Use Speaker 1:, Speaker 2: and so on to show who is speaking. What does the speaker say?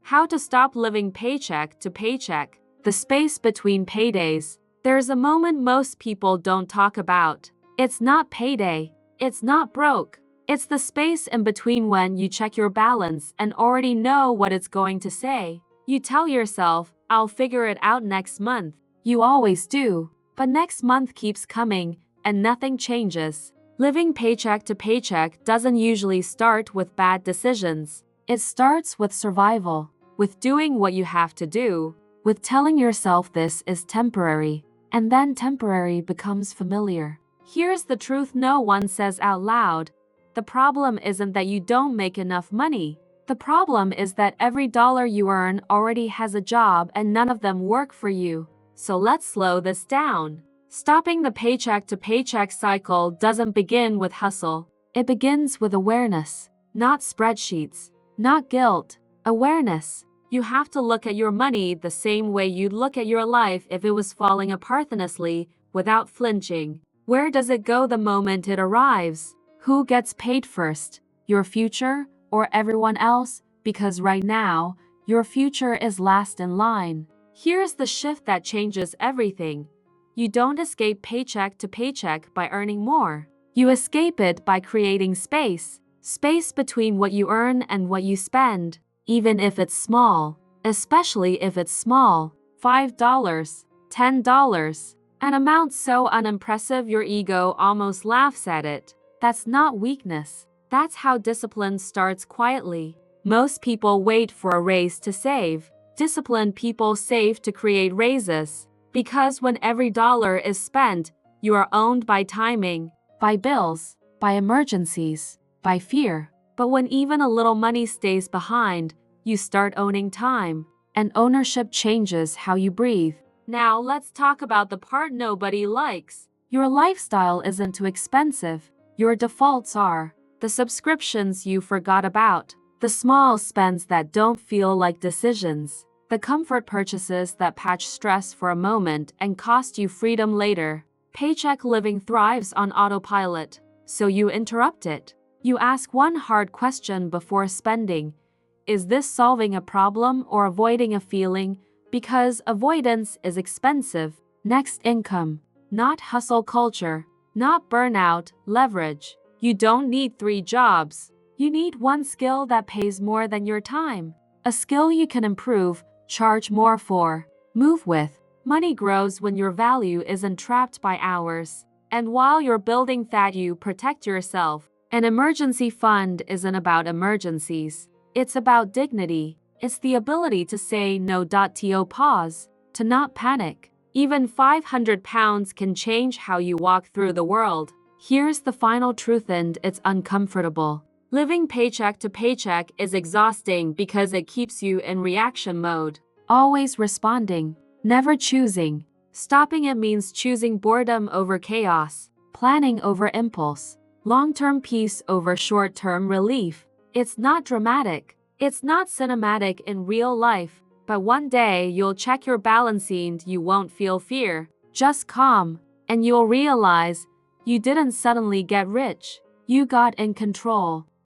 Speaker 1: How to stop living paycheck to paycheck. The space between paydays. There's a moment most people don't talk about. It's not payday. It's not broke. It's the space in between when you check your balance and already know what it's going to say. You tell yourself, I'll figure it out next month. You always do. But next month keeps coming, and nothing changes. Living paycheck to paycheck doesn't usually start with bad decisions. It starts with survival, with doing what you have to do, with telling yourself this is temporary, and then temporary becomes familiar. Here's the truth no one says out loud. The problem isn't that you don't make enough money. The problem is that every dollar you earn already has a job and none of them work for you. So let's slow this down. Stopping the paycheck to paycheck cycle doesn't begin with hustle. It begins with awareness, not spreadsheets, not guilt, awareness. You have to look at your money the same way you'd look at your life if it was falling apart honestly, without flinching. Where does it go the moment it arrives? Who gets paid first? Your future or everyone else? Because right now, your future is last in line. Here's the shift that changes everything. You don't escape paycheck to paycheck by earning more. You escape it by creating space. Space between what you earn and what you spend, even if it's small. Especially if it's small. $5, $10. An amount so unimpressive your ego almost laughs at it. That's not weakness. That's how discipline starts quietly. Most people wait for a raise to save. Disciplined people save to create raises. Because when every dollar is spent, you are owned by timing, by bills, by emergencies, by fear. But when even a little money stays behind, you start owning time. And ownership changes how you breathe. Now let's talk about the part nobody likes. Your lifestyle isn't too expensive. Your defaults are. The subscriptions you forgot about. The small spends that don't feel like decisions. The comfort purchases that patch stress for a moment and cost you freedom later. Paycheck living thrives on autopilot, so you interrupt it. You ask one hard question before spending. Is this solving a problem or avoiding a feeling? Because avoidance is expensive. Next, income. Not hustle culture. Not burnout, leverage. You don't need 3 jobs. You need one skill that pays more than your time. A skill you can improve, charge more for, move with. Money grows when your value isn't trapped by hours. And while you're building that, you protect yourself. An emergency fund isn't about emergencies. It's about dignity. It's the ability to say no. To pause, to not panic. Even 500 pounds can change how you walk through the world. Here's the final truth, and it's uncomfortable. Living paycheck to paycheck is exhausting because it keeps you in reaction mode. Always responding, never choosing. Stopping it means choosing boredom over chaos, planning over impulse, long-term peace over short-term relief. It's not dramatic. It's not cinematic in real life. But one day you'll check your balance and you won't feel fear, just calm. And you'll realize you didn't suddenly get rich. You got in control.